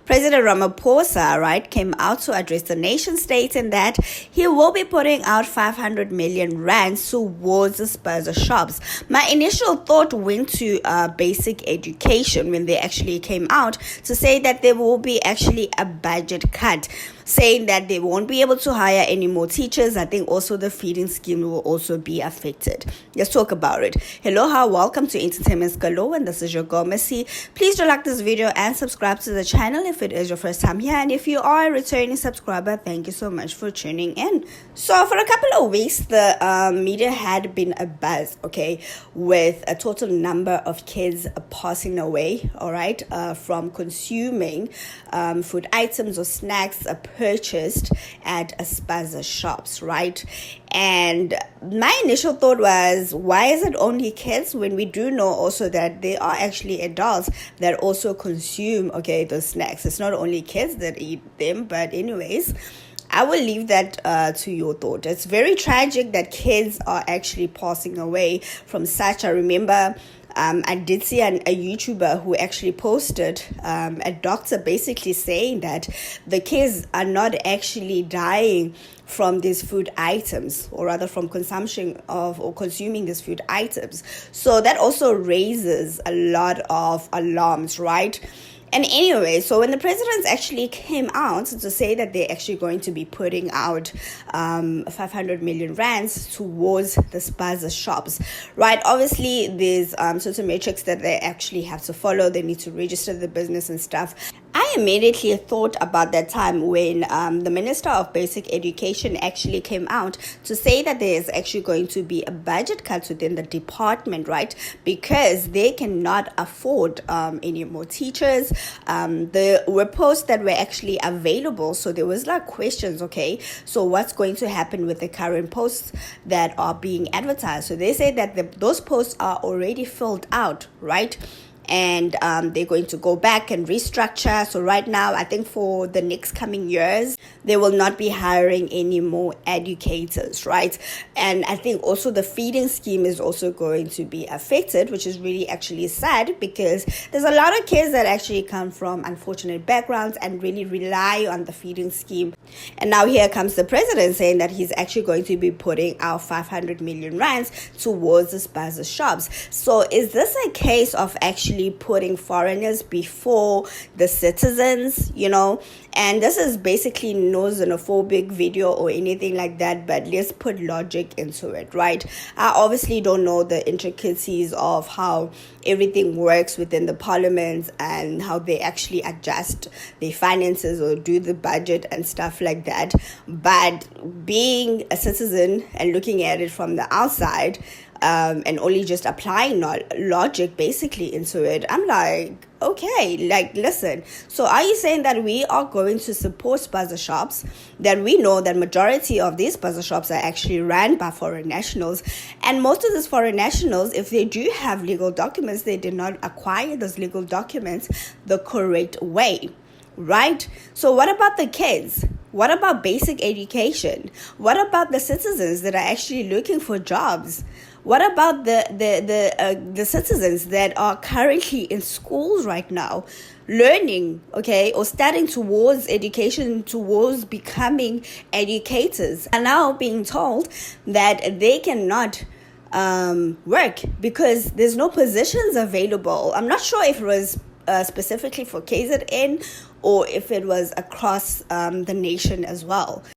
President Ramaphosa, right, came out to address the nation, stating that he will be putting out 500 million rands towards the spaza shops. My initial thought went to basic education when they actually came out to say that there will be actually a budget cut, saying that they won't be able to hire any more teachers. I think also the feeding scheme will also be affected. Let's talk about it. Hello, hi, welcome to Entertainment Galore, and this is your girl Missy. Please do like this video and subscribe to the channel if it is your first time here, and if you are a returning subscriber, thank you so much for tuning in. So for a couple of weeks, the media had been abuzz, okay, with a total number of kids passing away, all right, from consuming food items or snacks purchased at a spaza shops, right? And my initial thought was, why is it only kids when we do know also that there are actually adults that also consume, okay, those snacks? It's not only kids that eat them, but anyways, I will leave that to your thought. It's very tragic that kids are actually passing away from such. I remember I did see a YouTuber who actually posted a doctor basically saying that the kids are not actually dying from these food items, or rather from consumption of or consuming these food items. So that also raises a lot of alarms, right? And anyway, so when the presidents actually came out to say that they're actually going to be putting out 500 million rands towards the spaza shops, right? Obviously, there's certain metrics that they actually have to follow. They need to register the business and stuff. I immediately thought about that time when the Minister of Basic Education actually came out to say that there is actually going to be a budget cut within the department, right? Because they cannot afford any more teachers. There were posts that were actually available, so there was like questions, okay, so what's going to happen with the current posts that are being advertised? So they say that those posts are already filled out, right? And they're going to go back and restructure. So right now, I think for the next coming years, they will not be hiring any more educators, right? And I think also the feeding scheme is also going to be affected, which is really actually sad, because there's a lot of kids that actually come from unfortunate backgrounds and really rely on the feeding scheme. And now here comes the president saying that he's actually going to be putting out 500 million rands towards the spaza shops. So is this a case of actually putting foreigners before the citizens, you know? And this is basically no xenophobic video or anything like that, but let's put logic into it, right? I obviously don't know the intricacies of how everything works within the parliament and how they actually adjust their finances or do the budget and stuff like that. But being a citizen and looking at it from the outside, and only just applying logic basically into it, I'm like, okay, like, listen, so are you saying that we are going to support spaza shops that we know that majority of these spaza shops are actually ran by foreign nationals, and most of these foreign nationals, if they do have legal documents, they did not acquire those legal documents the correct way, right? So what about the kids? What about basic education? What about the citizens that are actually looking for jobs? What about the citizens that are currently in schools right now, learning, okay, or studying towards education, towards becoming educators, are now being told that they cannot work because there's no positions available? I'm not sure if it was specifically for KZN or if it was across the nation as well.